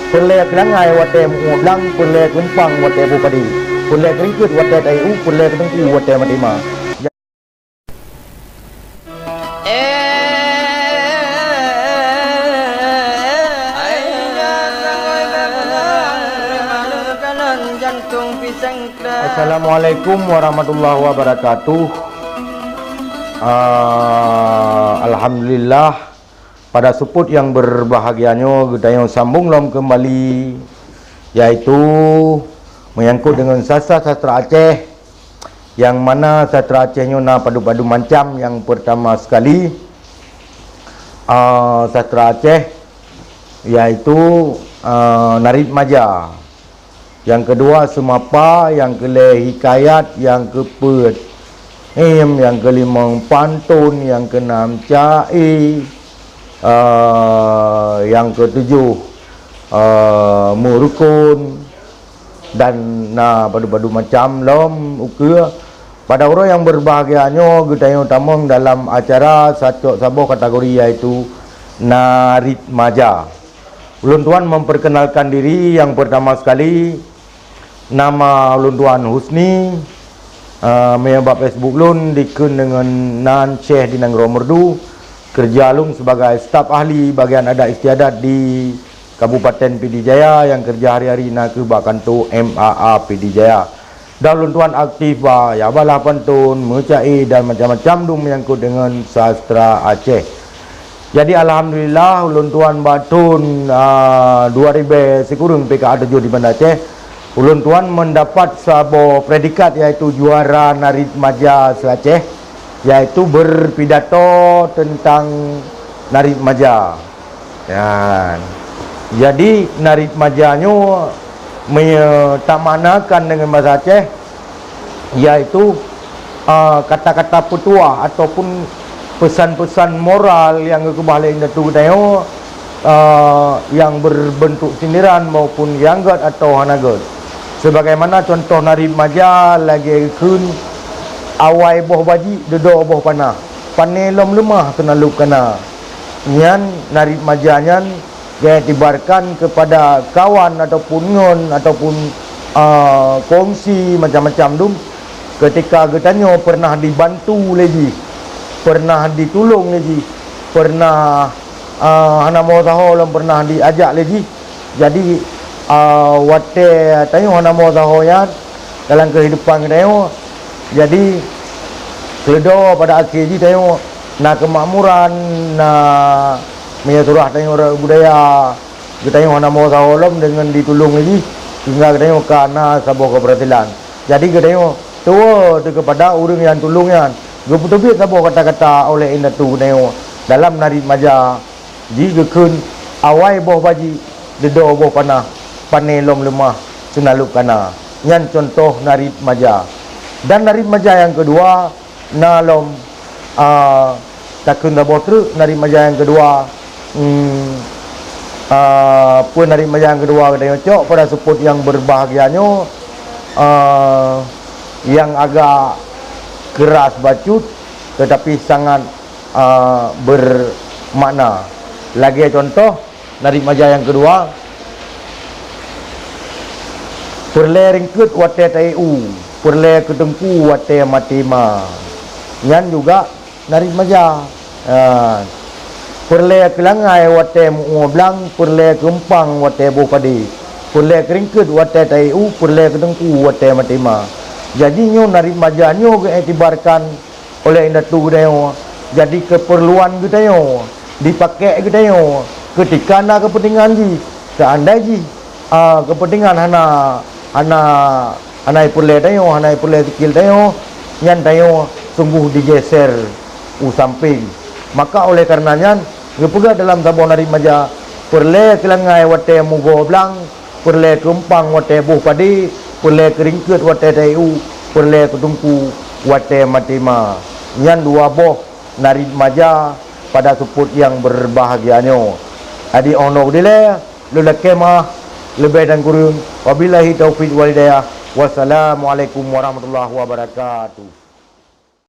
Purle kelangai wate mublang, purle kumpang wate bupadi, purle keringkut wate tayu, purle ketengku wate matima. Assalamualaikum warahmatullahi wabarakatuh. Alhamdulillah, pada suput yang berbahagianya kita yang sambung lom kembali, yaitu menyangkut dengan sastra Aceh, yang mana sastra Acehnya na padu-padu macam. Yang pertama sekali sastra Aceh yaitu Narid Maja, yang kedua Semapa, yang kelima Hikayat, yang keempat yang kelima Pantun, yang keenam Cai, yang ketujuh Murukun, dan padu-padu macam lom ukur. Pada orang yang berbahagianya kita yang utama dalam acara satu sebuah kategori yaitu Narid Maja. Ulun tuan memperkenalkan diri. Yang pertama sekali, nama ulun tuan Husni, menyebab Facebook lun dikun dengan Nan Syekh di Nanggro Merdu. Kerja lun sebagai staf ahli bagian adat istiadat di Kabupaten Pidijaya, yang kerja hari-hari nak ke Bakanto MAA Pidijaya. Dan ulun tuan aktif ya balah pantun, mencai dan macam-macam tu menyangkut dengan sastra Aceh. Jadi alhamdulillah ulun tuan batun 2000 sekurang PKA 7 di Banda Aceh. Ulun tuan mendapat sebuah predikat yaitu juara Narid Maja se-Aceh, yaitu berpidato tentang Narid Maja. Jadi Narid Majanya menyatamaknakan dengan bahasa Aceh yaitu kata-kata petua ataupun pesan-pesan moral yang kebalik itu tengok, yang berbentuk sindiran maupun yanggat atau hanagat. Sebagaimana contoh Narid Maja lagi kun awai boh baji dedo boh panah, panelom lemah kena luk kena. Nyan Narid Maja nyan dia tibarkan kepada kawan ataupun ngon ataupun kongsi macam-macam tu. Ketika getanya pernah dibantu lagi, pernah ditolong lagi, pernah hana mau tahu pernah diajak lagi. Jadi wate tayo hana mau tahu ya dalam kehidupan tayo. Jadi keledo pada akhir tayo na kemakmuran, na menyuruh tayo budaya tayo hana mau tahu dengan ditolong lagi hingga tayo kana sebuah keberhasilan. Jadi tayo tua kepada orang yang tolong yan. Betul-betul sebuah kata-kata oleh indatu tayo dalam Narid Maja. Jika kun awai boh baji dedo boh panah, panelom lemah senaluk kana. Yan contoh Narid Maja. Dan Narid Maja yang kedua nalom takun da botre. Narid Maja yang kedua pun Narid Maja yang kedua kita cok pada suput yang berbahagianya, yang agak keras bacut tetapi sangat bermakna. Lagi contoh Narid Maja yang kedua, purle ringkut wate tayu, purle ketengku wate matima. Yan juga Narid Maja. Purle kelangai wate mublang, purle kumpang wate bupadi, purle keringkut wate tayu, purle ketengku wate matima. Jadi nyo Narid Maja nyo diiktibarkan oleh indatu kita. Jadi keperluan kita dipakai kita ketika nak kepentingan ji, seandai ji kepentingan hana purle tayo, hana purle skill tayo, nyan tayo sungguh digeser samping. Maka oleh karenanya gepega dalam sebuah Narid Maja, purle kelangai wate mugo blang, purle kumpang wate buh padi, purle keringkut wate tayu, purle ketungku wate matima. Nyan dua boh Narid Maja pada suput yang berbahagianya. Adi ono dile lulakemah lebih dan kurang. Wabillahi taufiq wal hidayah. Wassalamualaikum warahmatullahi wabarakatuh.